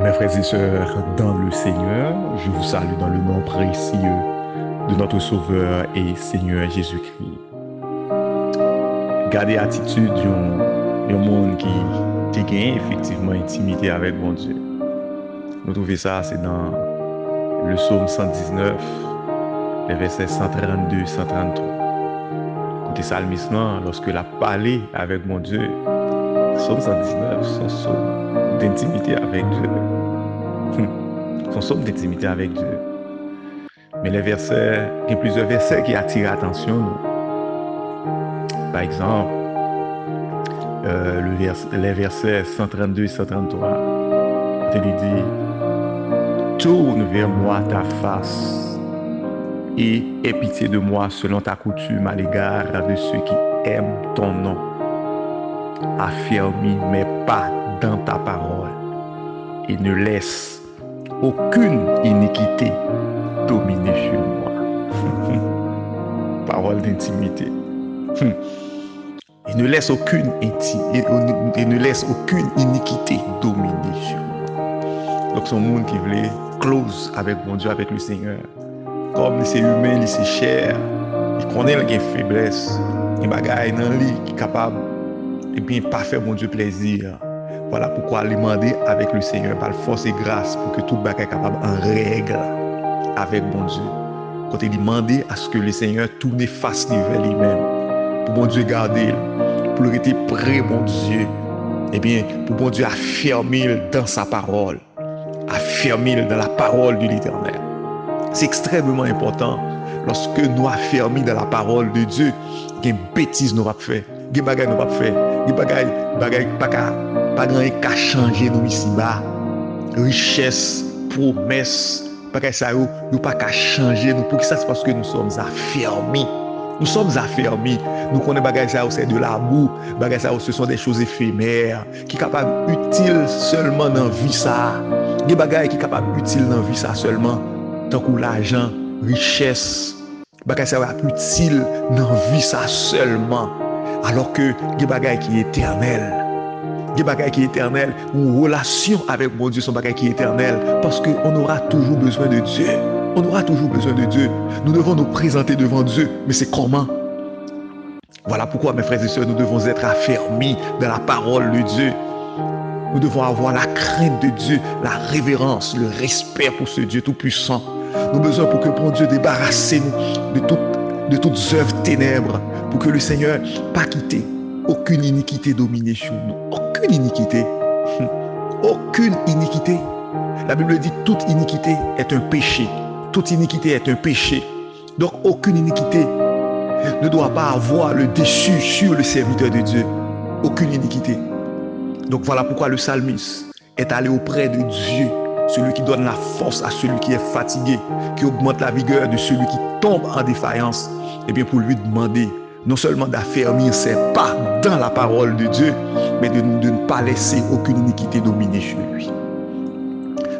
Mes frères et sœurs dans le Seigneur, je vous salue dans le nom précieux de notre Sauveur et Seigneur Jésus-Christ. Gardez attitude d'un monde qui gagne effectivement intimité avec bon Dieu. Nous trouvons ça, c'est dans le psaume 119, les versets 132, 133. Côté psalmiste, lorsque il a parlé avec mon Dieu, psaume 119, son psaume d'intimité avec Dieu. Son psaume d'intimité avec Dieu. Mais il y a plusieurs versets qui attirent l'attention. Par exemple, les versets 132 et 133, il dit: tourne vers moi ta face et aie pitié de moi selon ta coutume à l'égard de ceux qui aiment ton nom. Affermis mes pas dans ta parole et ne laisse aucune iniquité dominer sur moi. Parole d'intimité. Et ne laisse aucune iniquité dominer sur moi. Donc, c'est un monde qui voulait close avec mon Dieu, avec le Seigneur. Comme c'est humain, c'est cher, il connaît la faiblesse, il bagaille dans lui qui est capable et bien pas faire mon Dieu plaisir. Voilà pourquoi il demander avec le Seigneur par force et grâce pour que tout bagaille capable en règle avec mon Dieu. Quand il demandait à ce que le Seigneur tourne face vers lui-même, pour mon Dieu garder, pour être prêt, mon Dieu, et bien pour mon Dieu affermir dans sa parole, affermir dans la parole de l'Éternel. C'est extrêmement important lorsque nous affermons dans la parole de Dieu, qu'il y a une bêtise nous pas faire, qu'il y a des bagages nous pas faire, qu'il y a des bagages pas grand qu'à changer nous ici bas, richesse, promesse. Ça nous pas qu'à changer nous pour que ça c'est parce que nous sommes affermis. Nous sommes affermis. Nous connaissons bagay ça c'est de l'amour, bagay ça ce sont des choses éphémères qui capable utile seulement dans vie ça. Des bagay qui capable utile dans vie ça seulement tant que l'argent, richesse, bagay ça utile dans vie ça seulement alors que des bagay qui est éternel. Des bagages qui est éternel, une relation avec mon Dieu, son bagage qui est éternel, parce qu'on aura toujours besoin de Dieu. On aura toujours besoin de Dieu. Nous devons nous présenter devant Dieu, mais c'est comment? Voilà pourquoi, mes frères et sœurs, nous devons être affermis dans la parole de Dieu. Nous devons avoir la crainte de Dieu, la révérence, le respect pour ce Dieu tout-puissant. Nous avons besoin pour que mon Dieu débarrasse nous de toutes œuvres ténèbres, pour que le Seigneur pas quitte aucune iniquité dominée sur nous. Aucune iniquité. Aucune iniquité. La Bible dit toute iniquité est un péché. Toute iniquité est un péché. Donc aucune iniquité ne doit pas avoir le dessus sur le serviteur de Dieu. Aucune iniquité. Donc voilà pourquoi le psalmiste est allé auprès de Dieu, celui qui donne la force à celui qui est fatigué, qui augmente la vigueur de celui qui tombe en défaillance, et bien pour lui demander non seulement d'affermir ses pas dans la parole de Dieu, mais de ne pas laisser aucune iniquité dominer sur lui.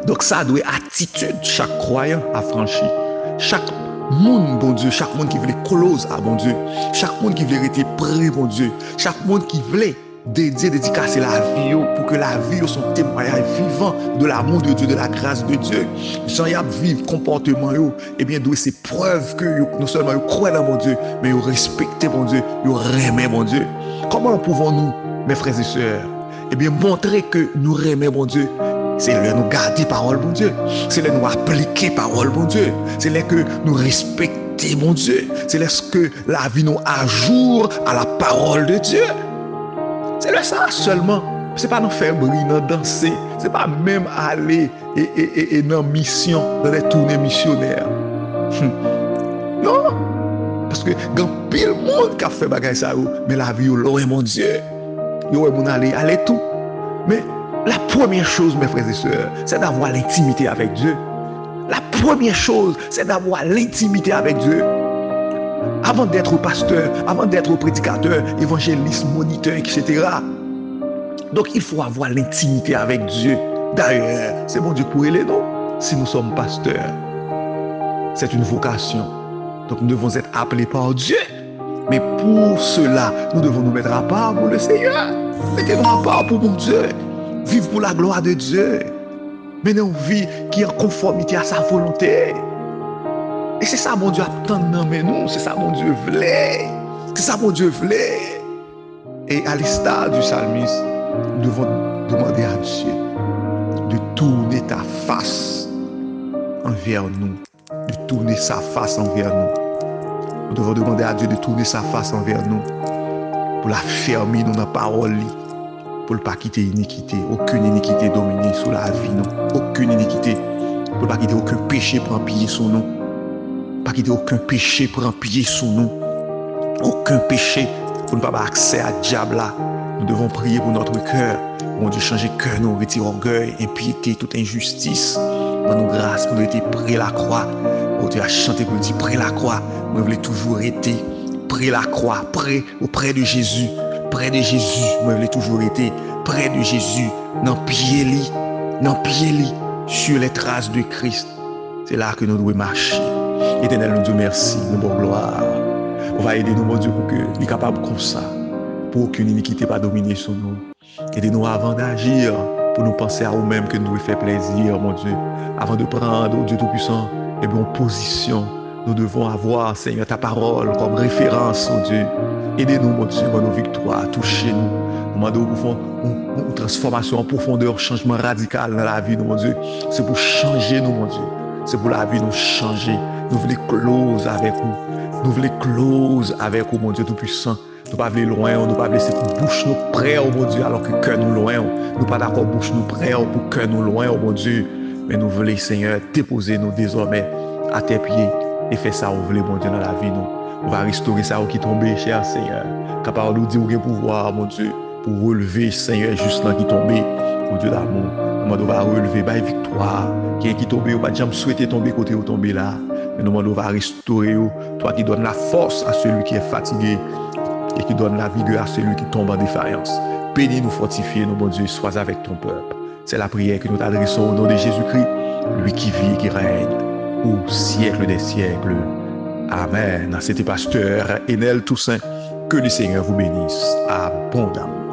Donc ça doit être attitude chaque croyant à franchir. Chaque monde, bon Dieu, chaque monde qui voulait close à bon Dieu, chaque monde qui voulait être prêt, bon Dieu, chaque monde qui voulait dédicacer la vie pour que la vie soit un témoignage vivant de l'amour de Dieu, de la grâce de Dieu. Jean-Yap vivre comportement, eh bien, doit c'est preuve que non seulement ils croient dans mon Dieu, mais ils respectent mon Dieu, ils aiment mon Dieu. Comment pouvons-nous, mes frères et sœurs, eh bien, montrer que nous aimons mon Dieu? C'est là nous garder parole mon Dieu. C'est là nous appliquer parole mon Dieu. C'est là que nous respecter mon Dieu. C'est là que la vie nous ajoute à la parole de Dieu. C'est là ça seulement. C'est pas nous faire briller, nous danser. C'est pas même aller et dans mission, dans des tournées missionnaires. Non. Parce que quand pile monde qui a fait bagay ça, mais la vie, là, mon Dieu. Yo, mon aller tout. Mais la première chose, mes frères et sœurs, c'est d'avoir l'intimité avec Dieu. La première chose, c'est d'avoir l'intimité avec Dieu. Avant d'être pasteur, avant d'être prédicateur, évangéliste, moniteur, etc. Donc il faut avoir l'intimité avec Dieu. D'ailleurs, c'est bon Dieu pour aider nous. Si nous sommes pasteurs, c'est une vocation. Donc nous devons être appelés par Dieu. Mais pour cela, nous devons nous mettre à part pour le Seigneur. Mettez-nous à part pour mon Dieu. Vivre pour la gloire de Dieu. mener une vie qui est en conformité à sa volonté. Et c'est ça, mon Dieu, attend mais nous. C'est ça, mon Dieu, voulait. C'est ça, mon Dieu, voulait. Et à l'instar du psalmiste, nous devons demander à Dieu de tourner ta face envers nous, de tourner sa face envers nous. Nous devons demander à Dieu de tourner sa face envers nous pour la fermer dans la parole, pour ne pas quitter l'iniquité, aucune iniquité dominer sur la vie, non. Aucune iniquité, pour ne pas quitter aucun péché pour empirer sur nous, pas quitter aucun péché pour empirer sur nous, aucun péché pour ne pas avoir accès à diable là. Nous devons prier pour notre cœur. Mon Dieu, changer cœur, nous retire orgueil, impiété, toute injustice. Donne-nous grâce pour nous être près la croix. Mon Dieu, à chanter pour nous dire près la croix. Moi, je voulais toujours être près la croix, auprès de Jésus. Près de Jésus. Moi, je voulais toujours être près de Jésus. Dans pied-li, sur les traces de Christ. C'est là que nous devons marcher. Éternel, nous Dieu, merci, nous bon gloire. On va aider nous, mon Dieu, pour que nous soyons capables comme ça. Pour qu'aucune iniquité pas dominer sur nous. Aidez-nous avant d'agir, pour nous penser à nous-mêmes que nous devons faire plaisir, mon Dieu. Avant de prendre, oh Dieu Tout-Puissant, et bien en position, nous devons avoir, Seigneur, ta parole comme référence, oh Dieu. Aidez-nous, mon Dieu, dans nos victoires, touchez-nous. Nous demandons pour faire une transformation en profondeur, un changement radical dans la vie, mon Dieu. C'est pour changer nous, mon Dieu. C'est pour la vie nous changer. Nous voulons close avec vous. Nous voulons close avec vous, mon Dieu Tout-Puissant. Nous ne voulons pas aller loin, nous ne voulons pas laisser bouche nous près, oh mon Dieu, alors que cœur nous loin. Nous ne pas d'accord bouche nous près, pour cœur nous loin, oh mon Dieu. Mais nous voulons, Seigneur, déposer nous désormais à tes pieds et faire ça, vous voulez, mon Dieu, dans la vie, nous. On va restaurer ça qui est tombé, cher Seigneur. Capable nous dire au pouvoir, mon Dieu, pour relever, Seigneur, juste là qui est tombé, mon Dieu d'amour. Nous va relever, bah, victoire. Qui est tombé, ou pas jamais souhaité tomber côté où tomber là. Mais nous va restaurer, toi qui donnes la force à celui qui est fatigué et qui donne la vigueur à celui qui tombe en défaillance. Bénis nous, fortifie nous, mon Dieu, sois avec ton peuple. C'est la prière que nous t'adressons au nom de Jésus-Christ, lui qui vit et qui règne au siècle des siècles. Amen. C'était pasteur Enel Toussaint. Que le Seigneur vous bénisse abondamment.